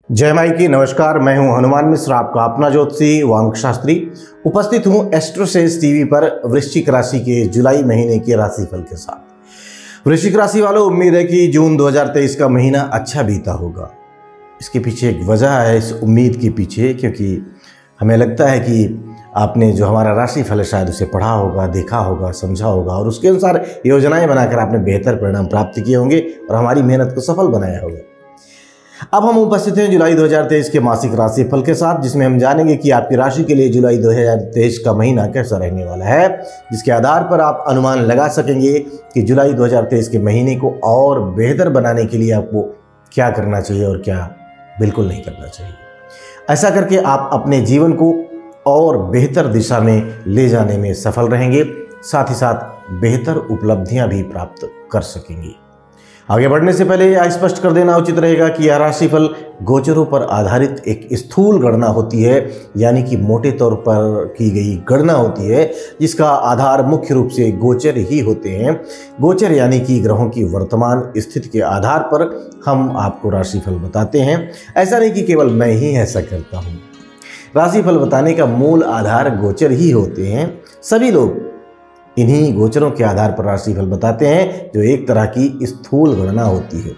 जय माई की नमस्कार। मैं हूं हनुमान मिश्र, आपका अपना ज्योतिषी व अंक शास्त्री। उपस्थित हूं एस्ट्रोसेज टीवी पर वृश्चिक राशि के जुलाई महीने के राशिफल के साथ। वृश्चिक राशि वालों, उम्मीद है कि जून 2023 का महीना अच्छा बीता होगा। इसके पीछे एक वजह है, इस उम्मीद के पीछे, क्योंकि हमें लगता है कि आपने जो हमारा राशिफल है शायद उसे पढ़ा होगा, देखा होगा, समझा होगा और उसके अनुसार योजनाएं बनाकर आपने बेहतर परिणाम प्राप्त किए होंगे और हमारी मेहनत को सफल बनाया होगा। अब हम उपस्थित हैं जुलाई 2023 के मासिक राशिफल के साथ, जिसमें हम जानेंगे कि आपकी राशि के लिए जुलाई 2023 का महीना कैसा रहने वाला है, जिसके आधार पर आप अनुमान लगा सकेंगे कि जुलाई 2023 के महीने को और बेहतर बनाने के लिए आपको क्या करना चाहिए और क्या बिल्कुल नहीं करना चाहिए। ऐसा करके आप अपने जीवन को और बेहतर दिशा में ले जाने में सफल रहेंगे, साथ ही साथ बेहतर उपलब्धियां भी प्राप्त कर सकेंगे। आगे बढ़ने से पहले यह स्पष्ट कर देना उचित रहेगा कि यह राशिफल गोचरों पर आधारित एक स्थूल गणना होती है, यानी कि मोटे तौर पर की गई गणना होती है, जिसका आधार मुख्य रूप से गोचर ही होते हैं। गोचर यानी कि ग्रहों की वर्तमान स्थिति के आधार पर हम आपको राशिफल बताते हैं। ऐसा नहीं कि केवल मैं ही ऐसा करता हूँ। राशिफल बताने का मूल आधार गोचर ही होते हैं। सभी लोग इन्हीं गोचरों के आधार पर राशिफल बताते हैं, जो एक तरह की स्थूल गणना होती है।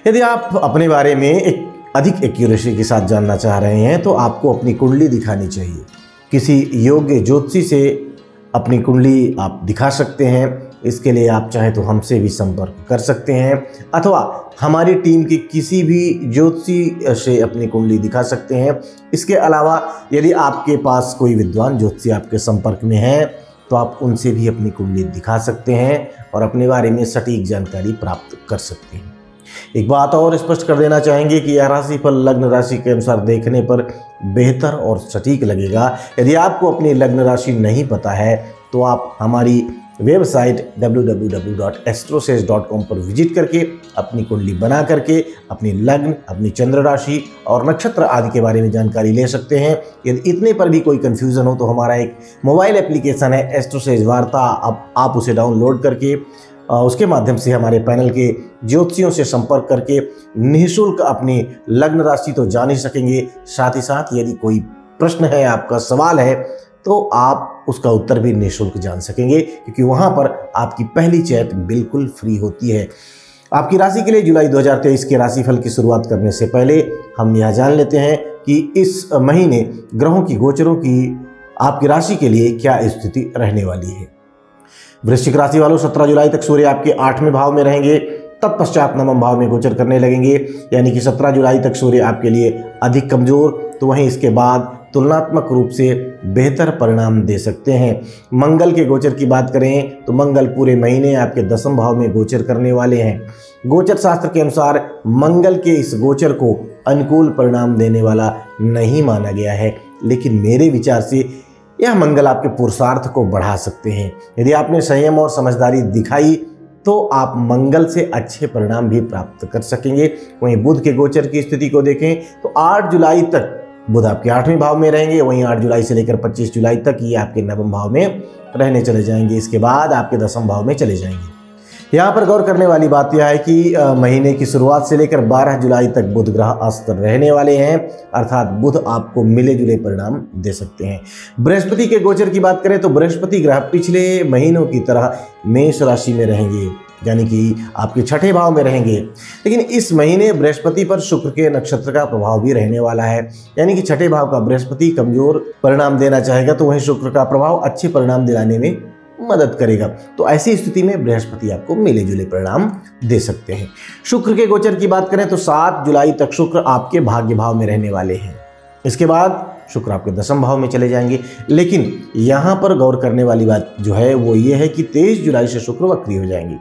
यदि आप अपने बारे में एक अधिक एक्यूरेसी के साथ जानना चाह रहे हैं तो आपको अपनी कुंडली दिखानी चाहिए। किसी योग्य ज्योतिषी से अपनी कुंडली आप दिखा सकते हैं। इसके लिए आप चाहें तो हमसे भी संपर्क कर सकते हैं अथवा हमारी टीम के किसी भी ज्योतिषी से अपनी कुंडली दिखा सकते हैं। इसके अलावा यदि आपके पास कोई विद्वान ज्योतिषी आपके संपर्क में है तो आप उनसे भी अपनी कुंडली दिखा सकते हैं और अपने बारे में सटीक जानकारी प्राप्त कर सकते हैं। एक बात और स्पष्ट कर देना चाहेंगे कि यह राशिफल लग्न राशि के अनुसार देखने पर बेहतर और सटीक लगेगा। यदि आपको अपनी लग्न राशि नहीं पता है तो आप हमारी वेबसाइट www.astrosage.com पर विजिट करके अपनी कुंडली बना करके अपनी लग्न, अपनी चंद्र राशि और नक्षत्र आदि के बारे में जानकारी ले सकते हैं। यदि इतने पर भी कोई कंफ्यूजन हो तो हमारा एक मोबाइल एप्लीकेशन है एस्ट्रोसेज वार्ता, आप उसे डाउनलोड करके उसके माध्यम से हमारे पैनल के ज्योतिषियों से संपर्क करके निःशुल्क अपनी लग्न राशि तो जान ही सकेंगे। साथ ही साथ यदि कोई प्रश्न है, आपका सवाल है, तो आप उसका उत्तर भी निःशुल्क जान सकेंगे, क्योंकि वहां पर आपकी पहली चैट बिल्कुल फ्री होती है। आपकी राशि के लिए जुलाई 2023 के राशिफल की शुरुआत करने से पहले हम यह जान लेते हैं कि इस महीने ग्रहों की गोचरों की आपकी राशि के लिए क्या स्थिति रहने वाली है। वृश्चिक राशि वालों, 17 जुलाई तक सूर्य आपके 8वें भाव में रहेंगे, तत्पश्चात 9वें भाव में गोचर करने लगेंगे, यानी कि 17 जुलाई तक सूर्य आपके लिए अधिक कमजोर, तो वहीं इसके बाद तुलनात्मक रूप से बेहतर परिणाम दे सकते हैं। मंगल के गोचर की बात करें तो मंगल पूरे महीने आपके 10वें भाव में गोचर करने वाले हैं। गोचर शास्त्र के अनुसार मंगल के इस गोचर को अनुकूल परिणाम देने वाला नहीं माना गया है, लेकिन मेरे विचार से यह मंगल आपके पुरुषार्थ को बढ़ा सकते हैं। यदि आपने संयम और समझदारी दिखाई तो आप मंगल से अच्छे परिणाम भी प्राप्त कर सकेंगे। वहीं बुध के गोचर की स्थिति को देखें तो 8 जुलाई तक बुध आपके 8वें भाव में रहेंगे। वहीं 8 जुलाई से लेकर 25 जुलाई तक ये आपके 9वें भाव में रहने चले जाएंगे। इसके बाद आपके 10वें भाव में चले जाएंगे। यहाँ पर गौर करने वाली बात यह है कि महीने की शुरुआत से लेकर 12 जुलाई तक बुध ग्रह अस्त रहने वाले हैं, अर्थात बुध आपको मिले जुले परिणाम दे सकते हैं। बृहस्पति के गोचर की बात करें तो बृहस्पति ग्रह पिछले महीनों की तरह मेष राशि में रहेंगे, यानी कि आपके 6ठे भाव में रहेंगे। लेकिन इस महीने बृहस्पति पर शुक्र के नक्षत्र का प्रभाव भी रहने वाला है, यानी कि 6ठे भाव का बृहस्पति कमजोर परिणाम देना चाहेगा तो वहीं शुक्र का प्रभाव अच्छे परिणाम दिलाने में मदद करेगा। तो ऐसी स्थिति में बृहस्पति आपको मिले जुले परिणाम दे सकते हैं। शुक्र के गोचर की बात करें तो 7 जुलाई तक शुक्र आपके भाग्य भाव में रहने वाले हैं। इसके बाद शुक्र आपके 10वें भाव में चले जाएंगे। लेकिन यहाँ पर गौर करने वाली बात जो है वो ये है कि 23 जुलाई से शुक्र वक्री हो जाएंगे,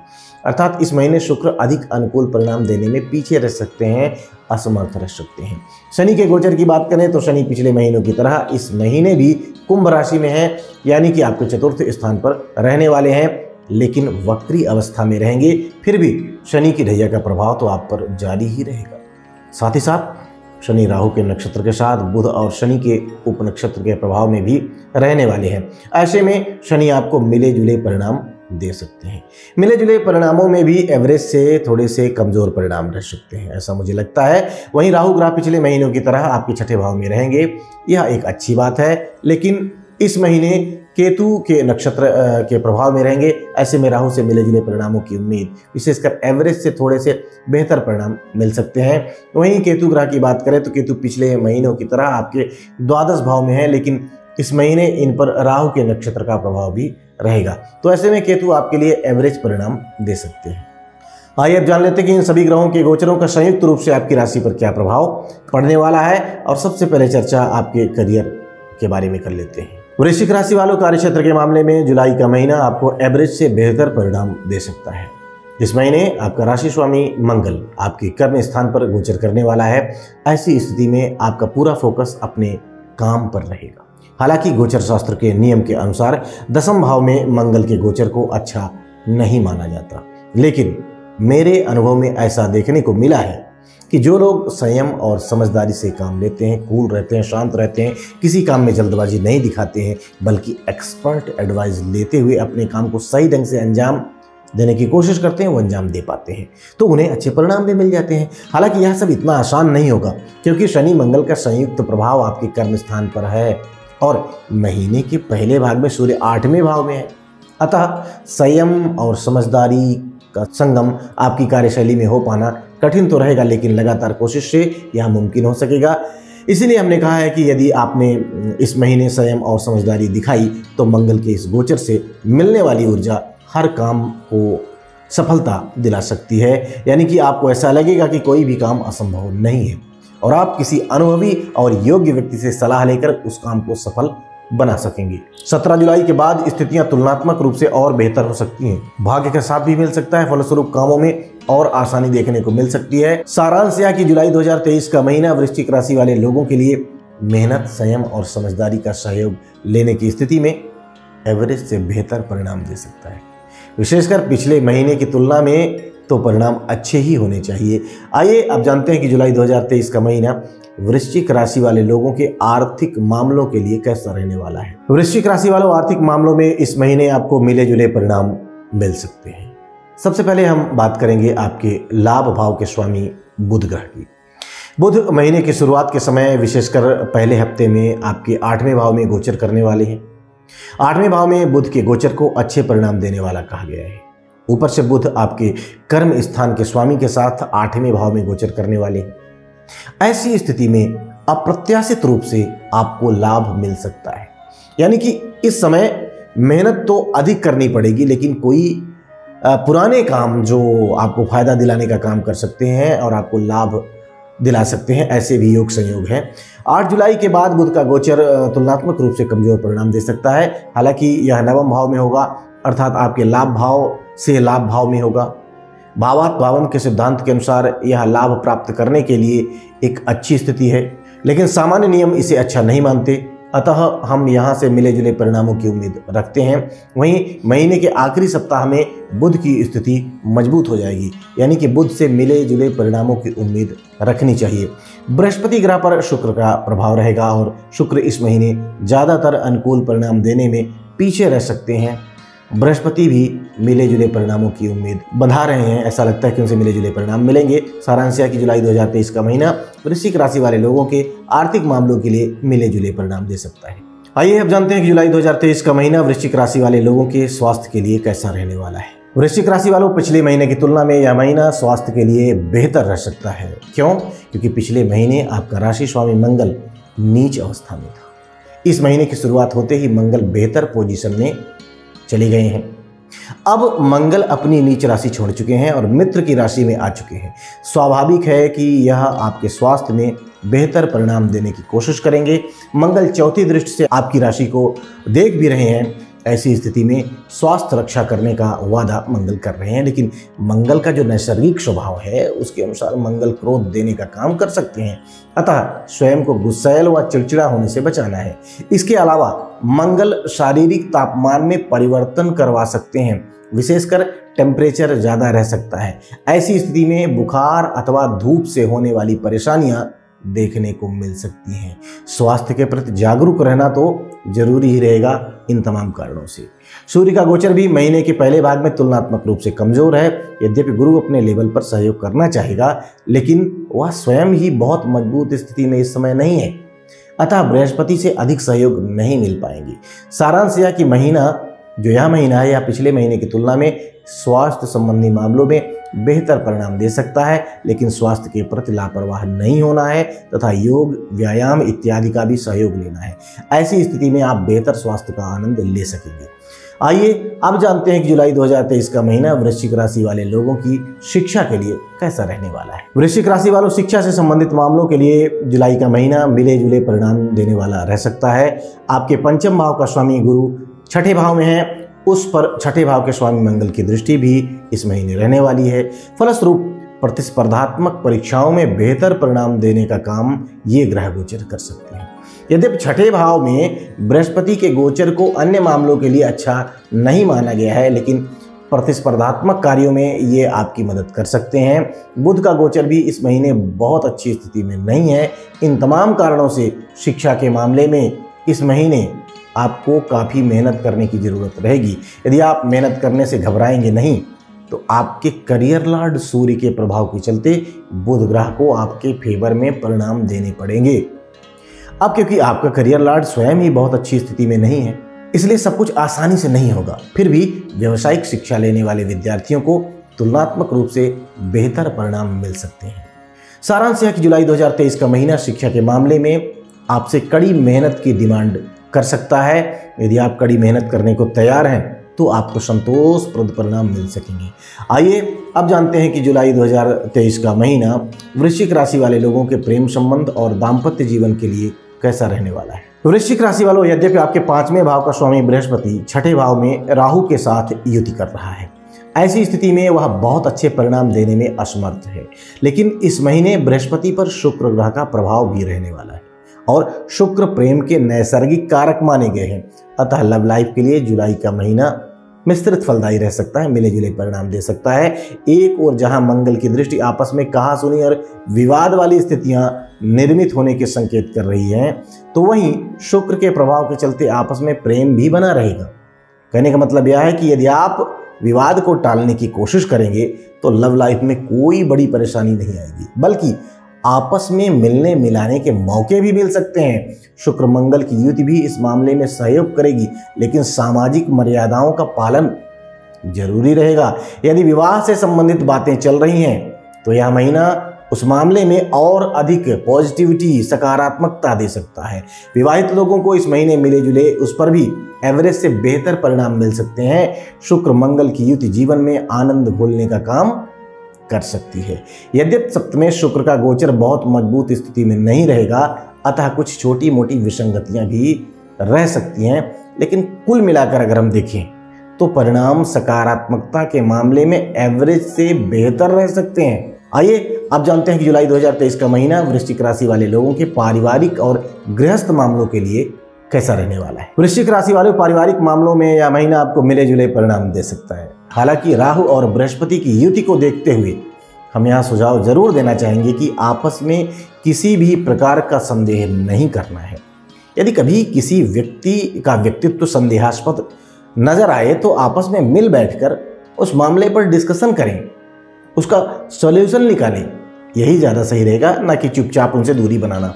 अर्थात इस महीने शुक्र अधिक अनुकूल परिणाम देने में पीछे रह सकते हैं, असमर्थ रह सकते हैं। शनि के गोचर की बात करें तो शनि पिछले महीनों की तरह इस महीने भी कुंभ राशि में है, यानी कि आपके 4थे स्थान पर रहने वाले हैं, लेकिन वक्री अवस्था में रहेंगे। फिर भी शनि की ढैया का प्रभाव तो आप पर जारी ही रहेगा। साथ ही साथ शनि राहु के नक्षत्र के साथ बुध और शनि के उपनक्षत्र के प्रभाव में भी रहने वाले हैं। ऐसे में शनि आपको मिले जुले परिणाम दे सकते हैं। मिले जुले परिणामों में भी एवरेज से थोड़े से कमज़ोर परिणाम रह सकते हैं, ऐसा मुझे लगता है। वहीं राहु ग्रह पिछले महीनों की तरह आपके छठे भाव में रहेंगे, यह एक अच्छी बात है, लेकिन इस महीने केतु के नक्षत्र के प्रभाव में रहेंगे। ऐसे में राहु से मिले जुले परिणामों की उम्मीद, विशेषकर एवरेज से थोड़े से बेहतर परिणाम मिल सकते हैं। वहीं केतु ग्रह की बात करें तो केतु पिछले महीनों की तरह आपके द्वादश भाव में है, लेकिन इस महीने इन पर राहु के नक्षत्र का प्रभाव भी रहेगा। तो ऐसे में केतु आपके लिए एवरेज परिणाम दे सकते हैं। आइए अब जान लेते हैं कि इन सभी ग्रहों के गोचरों का संयुक्त रूप से आपकी राशि पर क्या प्रभाव पड़ने वाला है। और सबसे पहले चर्चा आपके करियर के बारे में कर लेते हैं। वृश्चिक राशि वालों, कार्यक्षेत्र के मामले में जुलाई का महीना आपको एवरेज से बेहतर परिणाम दे सकता है। इस महीने आपका राशि स्वामी मंगल आपके कर्म स्थान पर गोचर करने वाला है। ऐसी स्थिति में आपका पूरा फोकस अपने काम पर रहेगा। हालांकि गोचर शास्त्र के नियम के अनुसार दसम भाव में मंगल के गोचर को अच्छा नहीं माना जाता, लेकिन मेरे अनुभव में ऐसा देखने को मिला है कि जो लोग संयम और समझदारी से काम लेते हैं, कूल रहते हैं, शांत रहते हैं, किसी काम में जल्दबाजी नहीं दिखाते हैं, बल्कि एक्सपर्ट एडवाइस लेते हुए अपने काम को सही ढंग से अंजाम देने की कोशिश करते हैं, वो अंजाम दे पाते हैं, तो उन्हें अच्छे परिणाम भी मिल जाते हैं। हालांकि यह सब इतना आसान नहीं होगा, क्योंकि शनि मंगल का संयुक्त प्रभाव आपके कर्म स्थान पर है और महीने के पहले भाग में सूर्य 8वें भाव में है। अतः संयम और समझदारी का संगम आपकी कार्यशैली में हो पाना कठिन तो रहेगा, लेकिन लगातार कोशिश से यह मुमकिन हो सकेगा। इसीलिए हमने कहा है कि यदि आपने इस महीने संयम और समझदारी दिखाई तो मंगल के इस गोचर से मिलने वाली ऊर्जा हर काम को सफलता दिला सकती है। यानी कि आपको ऐसा लगेगा कि कोई भी काम असंभव नहीं है और आप किसी अनुभवी और योग्य व्यक्ति से सलाह लेकर उस काम को सफल बना सकेंगे। 17 जुलाई के बाद स्थितियां तुलनात्मक रूप से और बेहतर हो सकती हैं। भाग्य का साथ भी मिल सकता है, फलस्वरूप कामों में और आसानी देखने को मिल सकती है। सारांश यह कि जुलाई 2023 का महीना वृश्चिक राशि वाले लोगों के लिए मेहनत, संयम और समझदारी का सहयोग लेने की स्थिति में एवरेज से बेहतर परिणाम दे सकता है। विशेषकर पिछले महीने की तुलना में तो परिणाम अच्छे ही होने चाहिए। आइए अब जानते हैं कि जुलाई 2023 का महीना वृश्चिक राशि वाले लोगों के आर्थिक मामलों के लिए कैसा रहने वाला है। वृश्चिक राशि वालों, आर्थिक मामलों में इस महीने आपको मिले जुले परिणाम मिल सकते हैं। सबसे पहले हम बात करेंगे आपके लाभ भाव के स्वामी बुध ग्रह की। बुध महीने की शुरुआत के समय, विशेषकर पहले हफ्ते में आपके 8वें भाव में गोचर करने वाले हैं। 8वें भाव में बुध के गोचर को अच्छे परिणाम देने वाला कहा गया है। ऊपर से बुध आपके कर्म स्थान के स्वामी के साथ 8वें भाव में गोचर करने वाले हैं। ऐसी स्थिति में अप्रत्याशित रूप से आपको लाभ मिल सकता है। यानी कि इस समय मेहनत तो अधिक करनी पड़ेगी, लेकिन कोई पुराने काम जो आपको फायदा दिलाने का काम कर सकते हैं और आपको लाभ दिला सकते हैं, ऐसे भी योग संयोग हैं। 8 जुलाई के बाद बुध का गोचर तुलनात्मक रूप से कमजोर परिणाम दे सकता है। हालांकि यह 9वें भाव में होगा, अर्थात आपके लाभ भाव से लाभ भाव में होगा। भावात् भावम के सिद्धांत के अनुसार यह लाभ प्राप्त करने के लिए एक अच्छी स्थिति है, लेकिन सामान्य नियम इसे अच्छा नहीं मानते। अतः हम यहाँ से मिले जुले परिणामों की उम्मीद रखते हैं। वहीं महीने के आखिरी सप्ताह में बुध की स्थिति मजबूत हो जाएगी, यानी कि बुध से मिले जुले परिणामों की उम्मीद रखनी चाहिए। बृहस्पति ग्रह पर शुक्र का प्रभाव रहेगा और शुक्र इस महीने ज़्यादातर अनुकूल परिणाम देने में पीछे रह सकते हैं। बृहस्पति भी मिले जुले परिणामों की उम्मीद बंधा रहे हैं, ऐसा लगता है कि उनसे मिले जुले परिणाम मिलेंगे। सारांश यह कि जुलाई 2023 का महीना वृश्चिक राशि वाले लोगों के आर्थिक मामलों के लिए मिले जुले परिणाम दे सकता है। आइए अब जानते हैं कि जुलाई 2023 का महीना वृश्चिक राशि वाले लोगों के स्वास्थ्य के लिए कैसा रहने वाला है। वृश्चिक राशि वालों, पिछले महीने की तुलना में यह महीना स्वास्थ्य के लिए बेहतर रह सकता है। क्यों? क्योंकि पिछले महीने आपका राशि स्वामी मंगल नीच अवस्था में था। इस महीने की शुरुआत होते ही मंगल बेहतर पोजीशन में चले गए हैं। अब मंगल अपनी नीच राशि छोड़ चुके हैं और मित्र की राशि में आ चुके हैं। स्वाभाविक है कि यह आपके स्वास्थ्य में बेहतर परिणाम देने की कोशिश करेंगे। मंगल चौथी दृष्टि से आपकी राशि को देख भी रहे हैं। ऐसी स्थिति में स्वास्थ्य रक्षा करने का वादा मंगल कर रहे हैं, लेकिन मंगल का जो नैसर्गिक स्वभाव है उसके अनुसार मंगल क्रोध देने का काम कर सकते हैं। अतः स्वयं को गुस्सैल व चिड़चिड़ा होने से बचाना है। इसके अलावा मंगल शारीरिक तापमान में परिवर्तन करवा सकते हैं, विशेषकर टेम्परेचर ज़्यादा रह सकता है। ऐसी स्थिति में बुखार अथवा धूप से होने वाली परेशानियां देखने को मिल सकती हैं। स्वास्थ्य के प्रति जागरूक रहना तो जरूरी ही रहेगा इन तमाम कारणों से। सूर्य का गोचर भी महीने के पहले भाग में तुलनात्मक रूप से कमजोर है। यद्यपि गुरु अपने लेवल पर सहयोग करना चाहेगा, लेकिन वह स्वयं ही बहुत मजबूत स्थिति में इस समय नहीं है, अतः बृहस्पति से अधिक सहयोग नहीं मिल पाएंगे। सारांश यह कि यह महीना है, या पिछले महीने की तुलना में स्वास्थ्य संबंधी मामलों में बेहतर परिणाम दे सकता है, लेकिन स्वास्थ्य के प्रति लापरवाह नहीं होना है तथा योग, व्यायाम इत्यादि का भी सहयोग लेना है। ऐसी स्थिति में आप बेहतर स्वास्थ्य का आनंद ले सकेंगे। आइए अब जानते हैं कि जुलाई 2023 का महीना वृश्चिक राशि वाले लोगों की शिक्षा के लिए कैसा रहने वाला है। वृश्चिक राशि वालों, शिक्षा से संबंधित मामलों के लिए जुलाई का महीना मिले जुले परिणाम देने वाला रह सकता है। आपके पंचम भाव का स्वामी गुरु छठे भाव में है, उस पर छठे भाव के स्वामी मंगल की दृष्टि भी इस महीने रहने वाली है। फलस्वरूप प्रतिस्पर्धात्मक परीक्षाओं में बेहतर परिणाम देने का काम ये ग्रह गोचर कर सकते हैं। यद्यपि छठे भाव में बृहस्पति के गोचर को अन्य मामलों के लिए अच्छा नहीं माना गया है, लेकिन प्रतिस्पर्धात्मक कार्यों में ये आपकी मदद कर सकते हैं। बुध का गोचर भी इस महीने बहुत अच्छी स्थिति में नहीं है। इन तमाम कारणों से शिक्षा के मामले में इस महीने आपको काफ़ी मेहनत करने की ज़रूरत रहेगी। यदि आप मेहनत करने से घबराएंगे नहीं, तो आपके करियर लॉर्ड सूर्य के प्रभाव के चलते बुध ग्रह को आपके फेवर में परिणाम देने पड़ेंगे। अब क्योंकि आपका करियर लॉर्ड स्वयं ही बहुत अच्छी स्थिति में नहीं है, इसलिए सब कुछ आसानी से नहीं होगा। फिर भी व्यावसायिक शिक्षा लेने वाले विद्यार्थियों को तुलनात्मक रूप से बेहतर परिणाम मिल सकते हैं। सारांश है कि जुलाई 2023 का महीना शिक्षा के मामले में आपसे कड़ी मेहनत की डिमांड कर सकता है। यदि आप कड़ी मेहनत करने को तैयार हैं तो आपको संतोषप्रद परिणाम मिल सकेंगे। आइए अब जानते हैं कि जुलाई 2023 का महीना वृश्चिक राशि वाले लोगों के प्रेम संबंध और दाम्पत्य जीवन के लिए कैसा रहने वाला है। वृश्चिक राशि वालों, यद्यपि आपके पांचवें भाव का स्वामी बृहस्पति छठे भाव में राहु के साथ युति कर रहा है, ऐसी स्थिति में वह बहुत अच्छे परिणाम देने में असमर्थ है। लेकिन इस महीने बृहस्पति पर शुक्र ग्रह का प्रभाव भी रहने वाला है और शुक्र प्रेम के नैसर्गिक कारक माने गए हैं। अतः लव लाइफ के लिए जुलाई का महीना मिश्रित फलदायी रह सकता है, मिले जुले परिणाम दे सकता है। एक और जहां मंगल की दृष्टि आपस में कहासुनी और विवाद वाली स्थितियां निर्मित होने के संकेत कर रही हैं, तो वहीं शुक्र के प्रभाव के चलते आपस में प्रेम भी बना रहेगा। कहने का मतलब यह है कि यदि आप विवाद को टालने की कोशिश करेंगे तो लव लाइफ में कोई बड़ी परेशानी नहीं आएगी, बल्कि आपस में मिलने मिलाने के मौके भी मिल सकते हैं। शुक्र मंगल की युति भी इस मामले में सहयोग करेगी, लेकिन सामाजिक मर्यादाओं का पालन जरूरी रहेगा। यदि विवाह से संबंधित बातें चल रही हैं तो यह महीना उस मामले में और अधिक पॉजिटिविटी, सकारात्मकता दे सकता है। विवाहित लोगों को इस महीने मिले जुले उस पर भी एवरेज से बेहतर परिणाम मिल सकते हैं। शुक्र मंगल की युति जीवन में आनंद घोलने का काम कर सकती है। यद्यपि सप्तमें शुक्र का गोचर बहुत मजबूत स्थिति में नहीं रहेगा, अतः कुछ छोटी मोटी विसंगतियां भी रह सकती हैं, लेकिन कुल मिलाकर अगर हम देखें तो परिणाम सकारात्मकता के मामले में एवरेज से बेहतर रह सकते हैं। आइए अब जानते हैं कि जुलाई 2023 का महीना वृश्चिक राशि वाले लोगों के पारिवारिक और गृहस्थ मामलों के लिए कैसा रहने वाला है। वृश्चिक राशि वाले पारिवारिक मामलों में यह महीना आपको मिले जुले परिणाम दे सकता है। हालांकि राहु और बृहस्पति की युति को देखते हुए हम यहाँ सुझाव जरूर देना चाहेंगे कि आपस में किसी भी प्रकार का संदेह नहीं करना है। यदि कभी किसी व्यक्ति का व्यक्तित्व संदेहास्पद नजर आए तो आपस में मिल बैठकर उस मामले पर डिस्कशन करें, उसका सॉल्यूशन निकालें। यही ज़्यादा सही रहेगा, ना कि चुपचाप उनसे दूरी बनाना।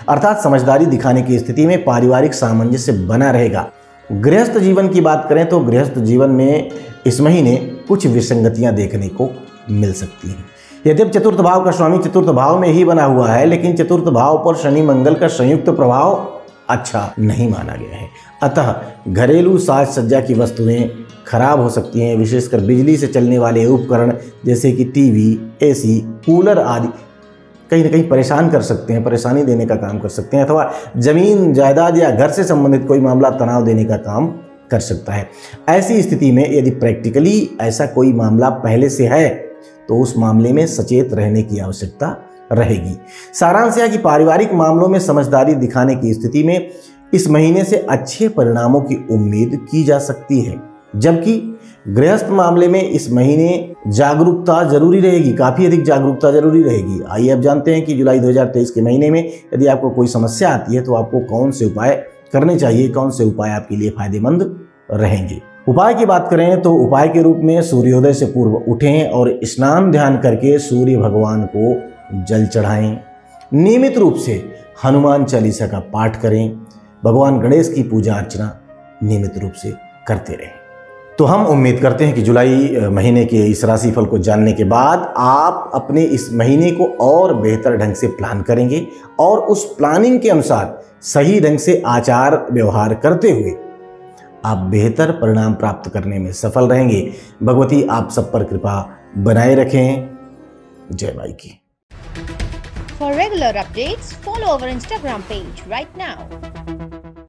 अर्थात समझदारी दिखाने की स्थिति में पारिवारिक सामंजस्य बना रहेगा। गृहस्थ जीवन की बात करें तो गृहस्थ जीवन में इस महीने कुछ विसंगतियां देखने को मिल सकती हैं। यद्यपि चतुर्थ भाव का स्वामी चतुर्थ भाव में ही बना हुआ है, लेकिन चतुर्थ भाव पर शनि मंगल का संयुक्त प्रभाव अच्छा नहीं माना गया है। अतः घरेलू साज सज्जा की वस्तुएं खराब हो सकती हैं। विशेषकर बिजली से चलने वाले उपकरण जैसे कि टीवी, एसी, कूलर आदि कहीं ना कहीं परेशान कर सकते हैं, परेशानी देने का काम कर सकते हैं, अथवा जमीन जायदाद या घर से संबंधित कोई मामला तनाव देने का काम कर सकता है। ऐसी स्थिति में यदि प्रैक्टिकली ऐसा कोई मामला पहले से है तो उस मामले में सचेत रहने की आवश्यकता रहेगी। सारांश यह कि पारिवारिक मामलों में समझदारी दिखाने की स्थिति में इस महीने से अच्छे परिणामों की उम्मीद की जा सकती है, जबकि गृहस्थ मामले में इस महीने जागरूकता जरूरी रहेगी, काफ़ी अधिक जागरूकता जरूरी रहेगी। आइए अब जानते हैं कि जुलाई 2023 के महीने में यदि आपको कोई समस्या आती है तो आपको कौन से उपाय करने चाहिए, कौन से उपाय आपके लिए फायदेमंद रहेंगे। उपाय की बात करें तो उपाय के रूप में सूर्योदय से पूर्व उठें और स्नान ध्यान करके सूर्य भगवान को जल चढ़ाएं। नियमित रूप से हनुमान चालीसा का पाठ करें। भगवान गणेश की पूजा अर्चना नियमित रूप से करते रहें। तो हम उम्मीद करते हैं कि जुलाई महीने के इस राशिफल को जानने के बाद आप अपने इस महीने को और बेहतर ढंग से प्लान करेंगे और उस प्लानिंग के अनुसार सही ढंग से आचार व्यवहार करते हुए आप बेहतर परिणाम प्राप्त करने में सफल रहेंगे। भगवती आप सब पर कृपा बनाए रखें। जय माई की। For regular updates, follow our Instagram page right now.